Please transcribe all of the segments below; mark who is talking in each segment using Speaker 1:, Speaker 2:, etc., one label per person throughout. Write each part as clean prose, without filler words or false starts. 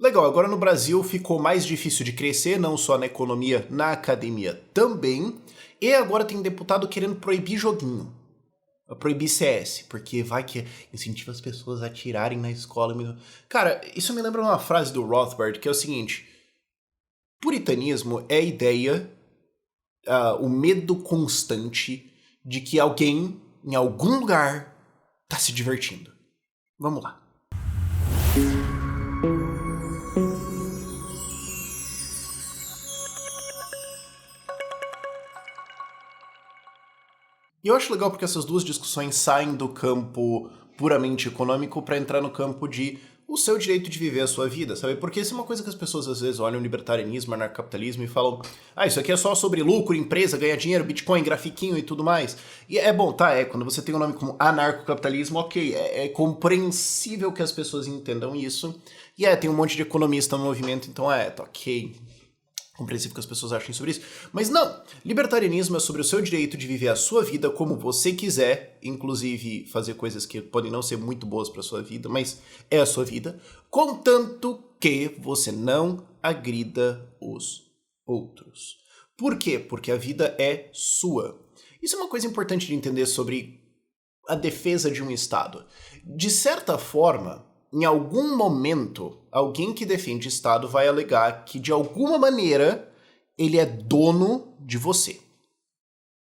Speaker 1: Legal, agora no Brasil ficou mais difícil de crescer, não só na economia, na academia também. E agora tem deputado querendo proibir joguinho. Proibir CS, porque vai que incentiva as pessoas a atirarem na escola. Cara, isso me lembra uma frase do Rothbard, que é o seguinte: puritanismo é a ideia, o medo constante de que alguém, em algum lugar, tá se divertindo. Vamos lá. E eu acho legal porque essas duas discussões saem do campo puramente econômico para entrar no campo de o seu direito de viver a sua vida, sabe? Porque isso é uma coisa que as pessoas às vezes olham o libertarianismo, anarcapitalismo e falam: ah, isso aqui é só sobre lucro, empresa, ganhar dinheiro, Bitcoin, grafiquinho e tudo mais. E é bom, tá? Quando você tem um nome como anarcocapitalismo, ok, é compreensível que as pessoas entendam isso. E tem um monte de economista no movimento, então tá ok. Compreensível que as pessoas achem sobre isso. Mas não! Libertarianismo é sobre o seu direito de viver a sua vida como você quiser, inclusive fazer coisas que podem não ser muito boas para sua vida, mas é a sua vida, contanto que você não agrida os outros. Por quê? Porque a vida é sua. Isso é uma coisa importante de entender sobre a defesa de um Estado. De certa forma, em algum momento, alguém que defende Estado vai alegar que, de alguma maneira, ele é dono de você.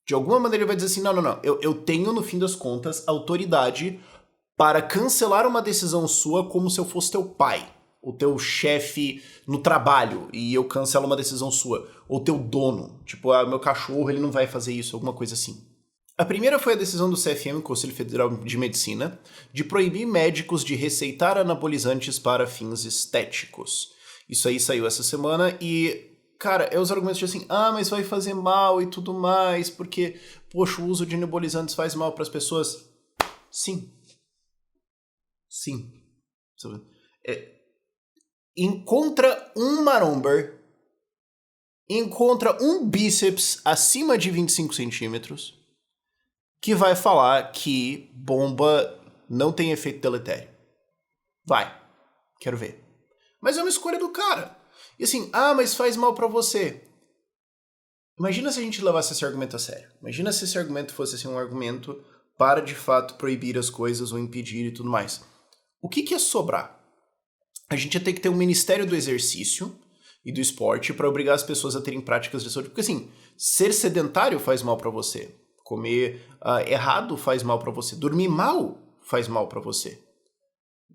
Speaker 1: De alguma maneira ele vai dizer assim, não, eu tenho, no fim das contas, autoridade para cancelar uma decisão sua como se eu fosse teu pai, o teu chefe no trabalho, e eu cancelo uma decisão sua, ou teu dono. Tipo, meu cachorro, ele não vai fazer isso, alguma coisa assim. A primeira foi a decisão do CFM, Conselho Federal de Medicina, de proibir médicos de receitar anabolizantes para fins estéticos. Isso aí saiu essa semana e, cara, os argumentos de assim, mas vai fazer mal e tudo mais, porque, poxa, o uso de anabolizantes faz mal para as pessoas. Sim. Sim. Encontra um maromber, encontra um bíceps acima de 25 centímetros, que vai falar que bomba não tem efeito deletério. Vai. Quero ver. Mas é uma escolha do cara. E assim, mas faz mal pra você. Imagina se a gente levasse esse argumento a sério. Imagina se esse argumento fosse assim, um argumento para, de fato, proibir as coisas ou impedir e tudo mais. O que ia sobrar? A gente ia ter que ter um Ministério do Exercício e do Esporte para obrigar as pessoas a terem práticas de saúde. Porque assim, ser sedentário faz mal pra você. Comer errado faz mal pra você. Dormir mal faz mal pra você.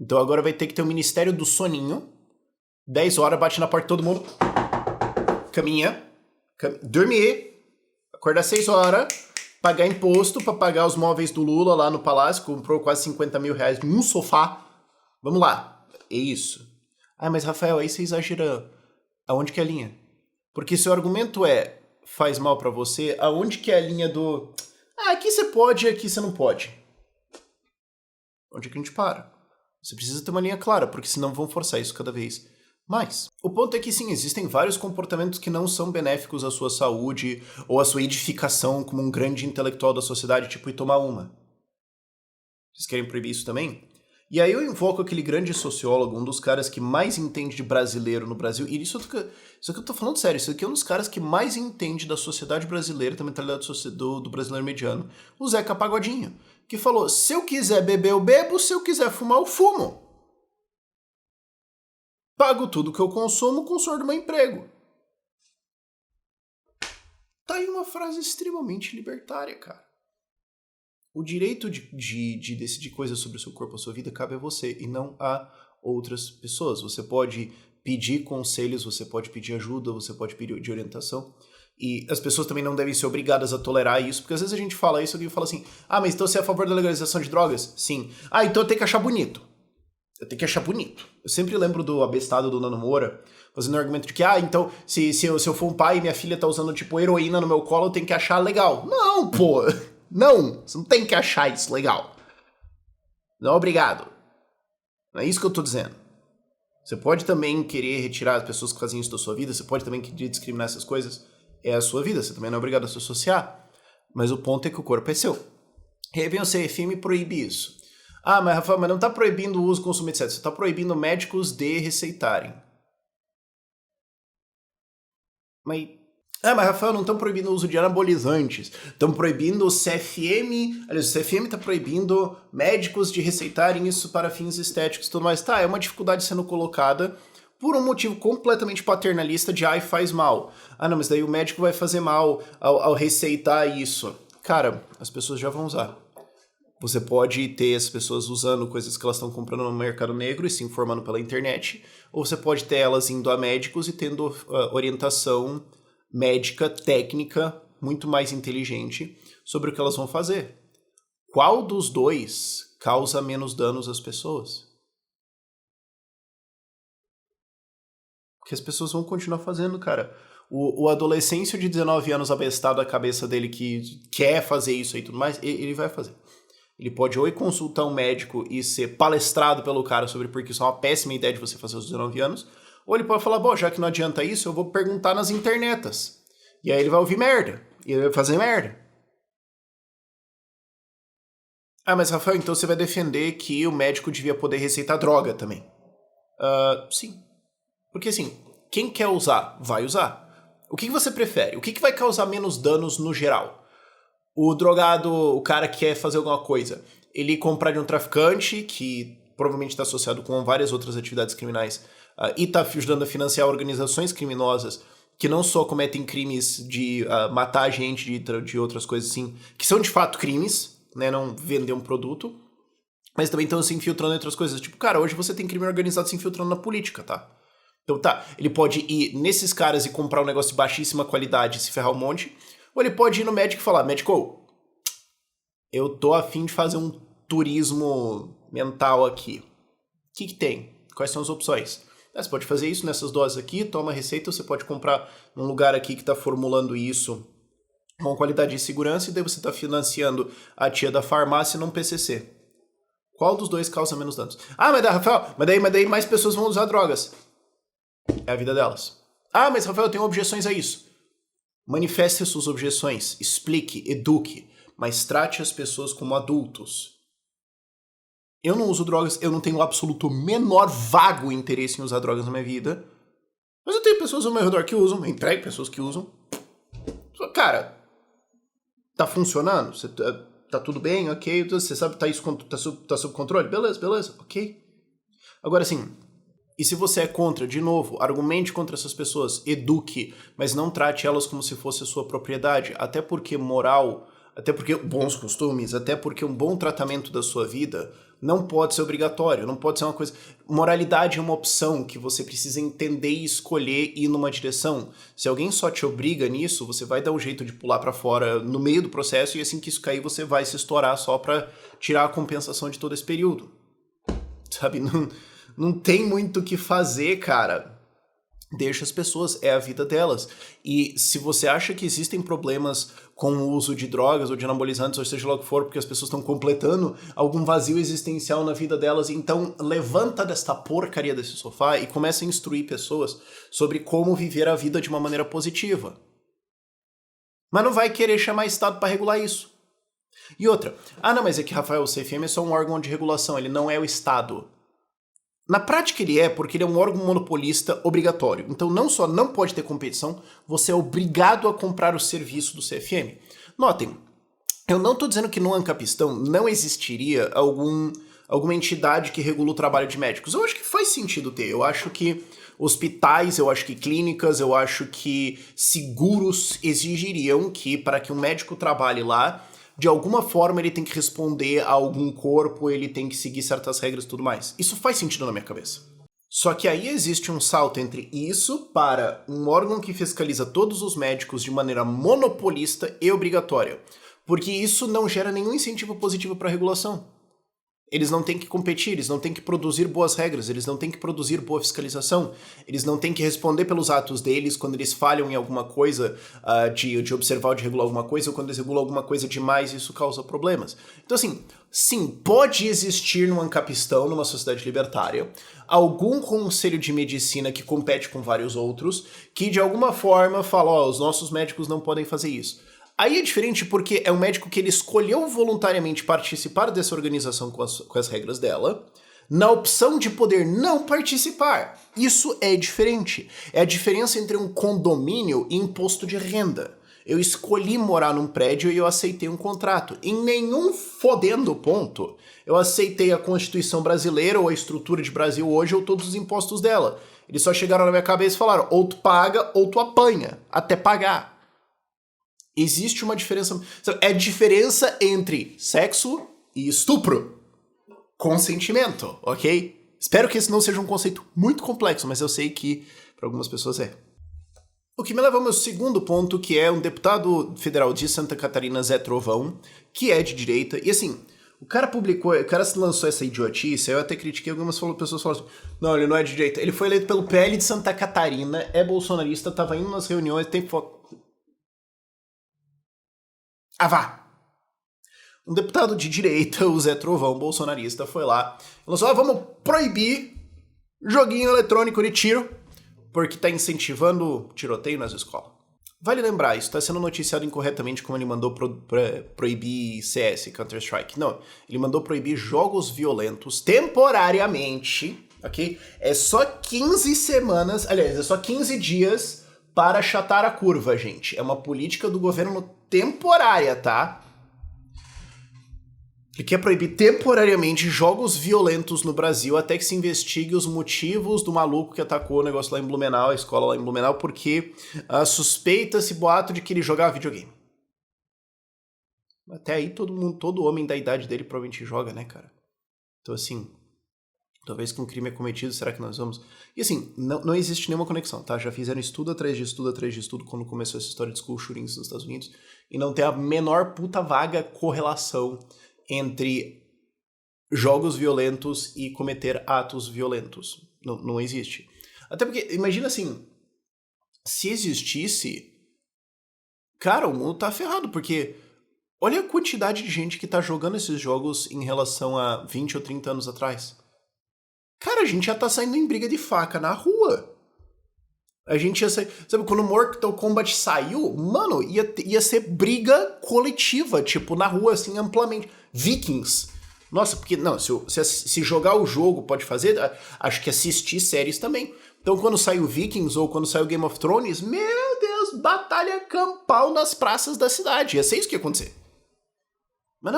Speaker 1: Então agora vai ter que ter o Ministério do Soninho. 10 horas, bate na porta de todo mundo. Caminha. Dormir. Acordar 6 horas. Pagar imposto pra pagar os móveis do Lula lá no palácio. Comprou quase 50 mil reais num sofá. Vamos lá. É isso. Mas Rafael, aí você exagera. Aonde que é a linha? Porque se o argumento faz mal pra você, aonde que é a linha do aqui você pode e aqui você não pode? Onde é que a gente para? Você precisa ter uma linha clara, porque senão vão forçar isso cada vez mais. O ponto é que sim, existem vários comportamentos que não são benéficos à sua saúde ou à sua edificação como um grande intelectual da sociedade, tipo ir tomar uma. Vocês querem proibir isso também? E aí eu invoco aquele grande sociólogo, um dos caras que mais entende de brasileiro no Brasil, e isso aqui eu tô falando sério, isso aqui é um dos caras que mais entende da sociedade brasileira, da mentalidade do brasileiro mediano, o Zeca Pagodinho, que falou, se eu quiser beber eu bebo, se eu quiser fumar eu fumo. Pago tudo que eu consumo com sorte do meu emprego. Tá aí uma frase extremamente libertária, cara. O direito de decidir coisas sobre o seu corpo, a sua vida, cabe a você e não a outras pessoas. Você pode pedir conselhos, você pode pedir ajuda, você pode pedir orientação. E as pessoas também não devem ser obrigadas a tolerar isso, porque às vezes a gente fala isso e alguém fala assim, mas então você é a favor da legalização de drogas? Sim. Então eu tenho que achar bonito. Eu tenho que achar bonito. Eu sempre lembro do abestado do Nando Moura, fazendo o argumento de que, então, se eu for um pai e minha filha tá usando, tipo, heroína no meu colo, eu tenho que achar legal. Não, pô! Não, você não tem que achar isso legal. Não, obrigado. Não é isso que eu tô dizendo. Você pode também querer retirar as pessoas que fazem isso da sua vida, você pode também querer discriminar essas coisas. É a sua vida, você também não é obrigado a se associar. Mas o ponto é que o corpo é seu. E aí vem o CFM e proíbe isso. Ah, mas Rafael, mas não tá proibindo o uso, consumo, etc. Você tá proibindo médicos de receitarem. Mas... Ah, mas Rafael, não estão proibindo o uso de anabolizantes. Estão proibindo o CFM... Aliás, o CFM tá proibindo médicos de receitarem isso para fins estéticos e tudo mais. Tá, é uma dificuldade sendo colocada por um motivo completamente paternalista de ai, faz mal. Ah, não, mas daí o médico vai fazer mal ao receitar isso. Cara, as pessoas já vão usar. Você pode ter as pessoas usando coisas que elas estão comprando no mercado negro e se informando pela internet, ou você pode ter elas indo a médicos e tendo orientação médica, técnica, muito mais inteligente sobre o que elas vão fazer. Qual dos dois causa menos danos às pessoas? Porque as pessoas vão continuar fazendo, cara. O adolescente de 19 anos abestado da cabeça dele que quer fazer isso e tudo mais, ele vai fazer. Ele pode ou ir consultar um médico e ser palestrado pelo cara sobre porque isso é uma péssima ideia de você fazer aos 19 anos, ou ele pode falar, bom, já que não adianta isso, eu vou perguntar nas internetas. E aí ele vai ouvir merda. E ele vai fazer merda. Ah, mas Rafael, então você vai defender que o médico devia poder receitar droga também. Sim. Porque assim, quem quer usar, vai usar. O que você prefere? O que vai causar menos danos no geral? O drogado, o cara que quer fazer alguma coisa, ele comprar de um traficante, que provavelmente está associado com várias outras atividades criminais, e está ajudando a financiar organizações criminosas que não só cometem crimes de matar gente, de outras coisas assim, que são de fato crimes, né, não vender um produto, mas também estão se infiltrando em outras coisas. Tipo, cara, hoje você tem crime organizado se infiltrando na política, tá? Então tá, ele pode ir nesses caras e comprar um negócio de baixíssima qualidade e se ferrar um monte, ou ele pode ir no médico e falar, médico, eu tô a fim de fazer um turismo mental aqui. O que tem? Quais são as opções? Você pode fazer isso nessas doses aqui, toma a receita, você pode comprar num lugar aqui que está formulando isso com qualidade e segurança, e daí você está financiando a tia da farmácia num PCC. Qual dos dois causa menos danos? Ah, mas Rafael, mas daí mais pessoas vão usar drogas. É a vida delas. Ah, mas Rafael, eu tenho objeções a isso. Manifeste suas objeções, explique, eduque, mas trate as pessoas como adultos. Eu não uso drogas, eu não tenho o absoluto menor vago interesse em usar drogas na minha vida. Mas eu tenho pessoas ao meu redor que usam, eu entrego pessoas que usam. Cara, tá funcionando? Tá tudo bem? Ok. Você sabe, tá sob controle? Beleza, ok. Agora, assim, e se você é contra, de novo, argumente contra essas pessoas, eduque, mas não trate elas como se fosse a sua propriedade, até porque moral, até porque bons costumes, até porque um bom tratamento da sua vida não pode ser obrigatório, não pode ser uma coisa... Moralidade é uma opção que você precisa entender e escolher e ir numa direção. Se alguém só te obriga nisso, você vai dar um jeito de pular pra fora no meio do processo e assim que isso cair, você vai se estourar só pra tirar a compensação de todo esse período. Sabe, não tem muito o que fazer, cara. Deixa as pessoas, é a vida delas. E se você acha que existem problemas com o uso de drogas ou de anabolizantes, ou seja lá o que for, porque as pessoas estão completando algum vazio existencial na vida delas, então levanta desta porcaria desse sofá e começa a instruir pessoas sobre como viver a vida de uma maneira positiva. Mas não vai querer chamar Estado para regular isso. E outra, não, mas é que, Rafael, o CFM é só um órgão de regulação, ele não é o Estado. Na prática ele é, porque ele é um órgão monopolista obrigatório. Então não só não pode ter competição, você é obrigado a comprar o serviço do CFM. Notem, eu não estou dizendo que no Ancapistão não existiria alguma entidade que regula o trabalho de médicos. Eu acho que faz sentido ter. Eu acho que hospitais, eu acho que clínicas, eu acho que seguros exigiriam que, para que um médico trabalhe lá, de alguma forma ele tem que responder a algum corpo, ele tem que seguir certas regras e tudo mais. Isso faz sentido na minha cabeça. Só que aí existe um salto entre isso para um órgão que fiscaliza todos os médicos de maneira monopolista e obrigatória. Porque isso não gera nenhum incentivo positivo para a regulação. Eles não têm que competir, eles não têm que produzir boas regras, eles não têm que produzir boa fiscalização, eles não têm que responder pelos atos deles quando eles falham em alguma coisa, de observar ou de regular alguma coisa, ou quando eles regulam alguma coisa demais, isso causa problemas. Então assim, sim, pode existir no Ancapistão, numa sociedade libertária, algum conselho de medicina que compete com vários outros, que de alguma forma fala, os nossos médicos não podem fazer isso. Aí é diferente porque é um médico que ele escolheu voluntariamente participar dessa organização com as regras dela, na opção de poder não participar. Isso é diferente. É a diferença entre um condomínio e imposto de renda. Eu escolhi morar num prédio e eu aceitei um contrato. Em nenhum fodendo ponto eu aceitei a Constituição brasileira ou a estrutura de Brasil hoje ou todos os impostos dela. Eles só chegaram na minha cabeça e falaram, ou tu paga ou tu apanha, até pagar. Existe uma diferença. É a diferença entre sexo e estupro. Consentimento, ok? Espero que esse não seja um conceito muito complexo, mas eu sei que para algumas pessoas é. O que me leva ao meu segundo ponto, que é um deputado federal de Santa Catarina, Zé Trovão, que é de direita. E assim, o cara lançou essa idiotice, eu até critiquei, algumas pessoas falaram assim, não, ele não é de direita. Ele foi eleito pelo PL de Santa Catarina, é bolsonarista, tava indo nas reuniões, tem foto. Ah, vá! Um deputado de direita, o Zé Trovão, bolsonarista, foi lá e falou assim, vamos proibir joguinho eletrônico de tiro, porque tá incentivando tiroteio nas escolas. Vale lembrar, isso está sendo noticiado incorretamente como ele mandou proibir CS, Counter-Strike. Não, ele mandou proibir jogos violentos temporariamente, ok? É só 15 semanas, aliás, é só 15 dias para achatar a curva, gente. É uma política do governo temporária, tá? Ele quer proibir temporariamente jogos violentos no Brasil até que se investigue os motivos do maluco que atacou o negócio lá em Blumenau, a escola lá em Blumenau, porque suspeita-se boato de que ele jogava videogame. Até aí todo homem da idade dele provavelmente joga, né, cara? Então assim, talvez que um crime é cometido, será que nós vamos... E assim, não existe nenhuma conexão, tá? Já fizeram estudo atrás de estudo quando começou essa história de school shootings nos Estados Unidos e não tem a menor puta vaga correlação entre jogos violentos e cometer atos violentos. Não existe. Até porque, imagina assim, se existisse, cara, o mundo tá ferrado, porque olha a quantidade de gente que tá jogando esses jogos em relação a 20 ou 30 anos atrás. Cara, a gente já tá saindo em briga de faca na rua. A gente ia sair... Sabe, quando o Mortal Kombat saiu, mano, ia ser briga coletiva, tipo, na rua, assim, amplamente. Vikings. Nossa, porque, não, se jogar o jogo pode fazer, acho que assistir séries também. Então, quando saiu Vikings ou quando saiu Game of Thrones, meu Deus, batalha campal nas praças da cidade. Ia ser isso que ia acontecer. Mas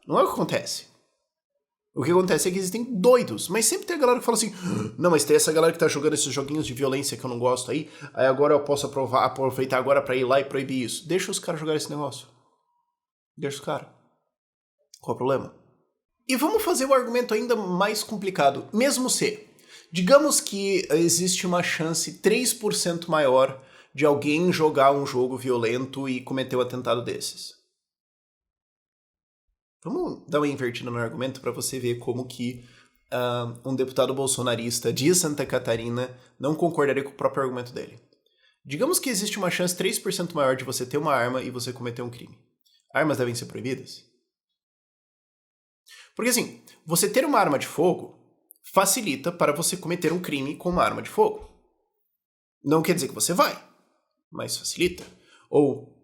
Speaker 1: não é o que acontece. O que acontece é que existem doidos, mas sempre tem a galera que fala assim, não, mas tem essa galera que tá jogando esses joguinhos de violência que eu não gosto aí agora eu posso aproveitar agora pra ir lá e proibir isso. Deixa os caras jogar esse negócio. Deixa os caras. Qual o problema? E vamos fazer o argumento ainda mais complicado. Mesmo se, digamos que existe uma chance 3% maior de alguém jogar um jogo violento e cometer um atentado desses. Vamos dar uma invertida no argumento para você ver como que um deputado bolsonarista de Santa Catarina não concordaria com o próprio argumento dele. Digamos que existe uma chance 3% maior de você ter uma arma e você cometer um crime. Armas devem ser proibidas? Porque assim, você ter uma arma de fogo facilita para você cometer um crime com uma arma de fogo. Não quer dizer que você vai, mas facilita. Ou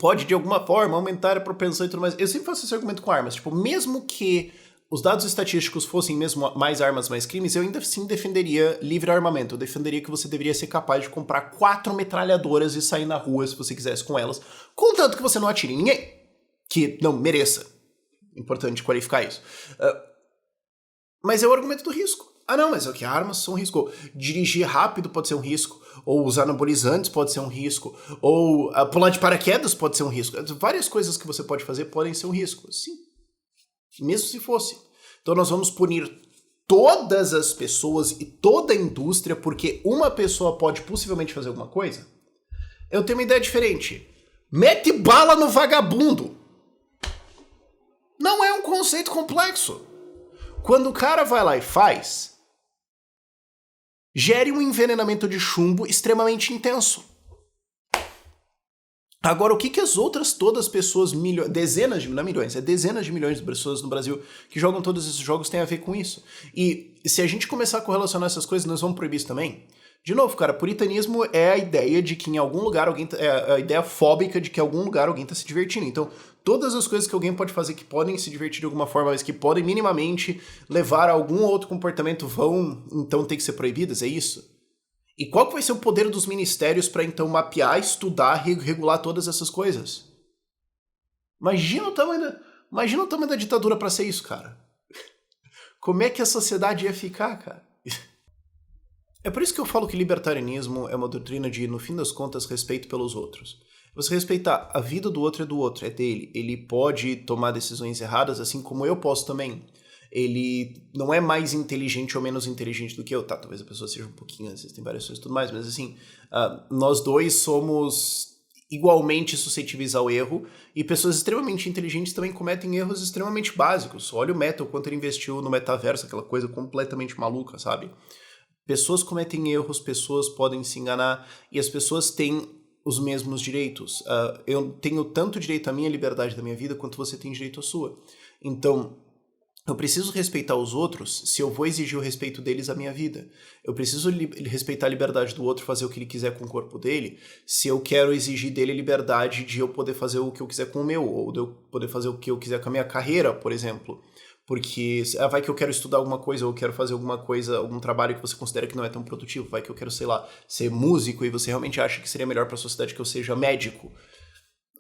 Speaker 1: pode, de alguma forma, aumentar a propensão e tudo mais. Eu sempre faço esse argumento com armas. Tipo, mesmo que os dados estatísticos fossem mesmo mais armas, mais crimes, eu ainda assim defenderia livre armamento. Eu defenderia que você deveria ser capaz de comprar 4 metralhadoras e sair na rua se você quisesse com elas, contanto que você não atire em ninguém que não mereça. Importante qualificar isso. Mas é o argumento do risco. Ah, não, mas é que armas são um risco. Dirigir rápido pode ser um risco. Ou usar anabolizantes pode ser um risco. Ou pular de paraquedas pode ser um risco. Várias coisas que você pode fazer podem ser um risco. Sim. Mesmo se fosse. Então nós vamos punir todas as pessoas e toda a indústria porque uma pessoa pode possivelmente fazer alguma coisa? Eu tenho uma ideia diferente. Mete bala no vagabundo. Não é um conceito complexo. Quando o cara vai lá e faz, gere um envenenamento de chumbo extremamente intenso. Agora, o que as outras todas pessoas, dezenas de milhões de pessoas no Brasil que jogam todos esses jogos têm a ver com isso? E se a gente começar a correlacionar essas coisas, nós vamos proibir isso também? De novo, cara, puritanismo é a ideia de que em algum lugar alguém... É a ideia fóbica de que em algum lugar alguém tá se divertindo. Então, todas as coisas que alguém pode fazer que podem se divertir de alguma forma, mas que podem minimamente levar a algum outro comportamento vão, então, ter que ser proibidas, é isso? E qual que vai ser o poder dos ministérios para então mapear, estudar e regular todas essas coisas? Imagina o tamanho da ditadura para ser isso, cara. Como é que a sociedade ia ficar, cara? É por isso que eu falo que libertarianismo é uma doutrina de, no fim das contas, respeito pelos outros. Você respeitar a vida do outro, é dele. Ele pode tomar decisões erradas, assim como eu posso também. Ele não é mais inteligente ou menos inteligente do que eu. Tá, talvez a pessoa seja um pouquinho, existem variações e tudo mais, mas assim, nós dois somos igualmente suscetíveis ao erro, e pessoas extremamente inteligentes também cometem erros extremamente básicos. Olha o Meta, o quanto ele investiu no metaverso, aquela coisa completamente maluca, sabe? Pessoas cometem erros, pessoas podem se enganar, e as pessoas têm os mesmos direitos. Eu tenho tanto direito à minha liberdade da minha vida quanto você tem direito à sua. Então, eu preciso respeitar os outros se eu vou exigir o respeito deles à minha vida. Eu preciso respeitar a liberdade do outro, fazer o que ele quiser com o corpo dele, se eu quero exigir dele a liberdade de eu poder fazer o que eu quiser com o meu, ou de eu poder fazer o que eu quiser com a minha carreira, por exemplo. Porque vai que eu quero estudar alguma coisa, ou eu quero fazer alguma coisa, algum trabalho que você considera que não é tão produtivo, vai que eu quero, sei lá, ser músico e você realmente acha que seria melhor para a sociedade que eu seja médico.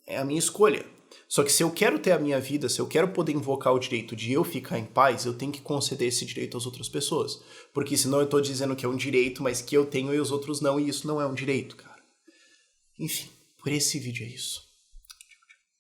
Speaker 1: É a minha escolha. Só que se eu quero ter a minha vida, se eu quero poder invocar o direito de eu ficar em paz, eu tenho que conceder esse direito às outras pessoas. Porque senão eu tô dizendo que é um direito, mas que eu tenho e os outros não, e isso não é um direito, cara. Enfim, por esse vídeo é isso.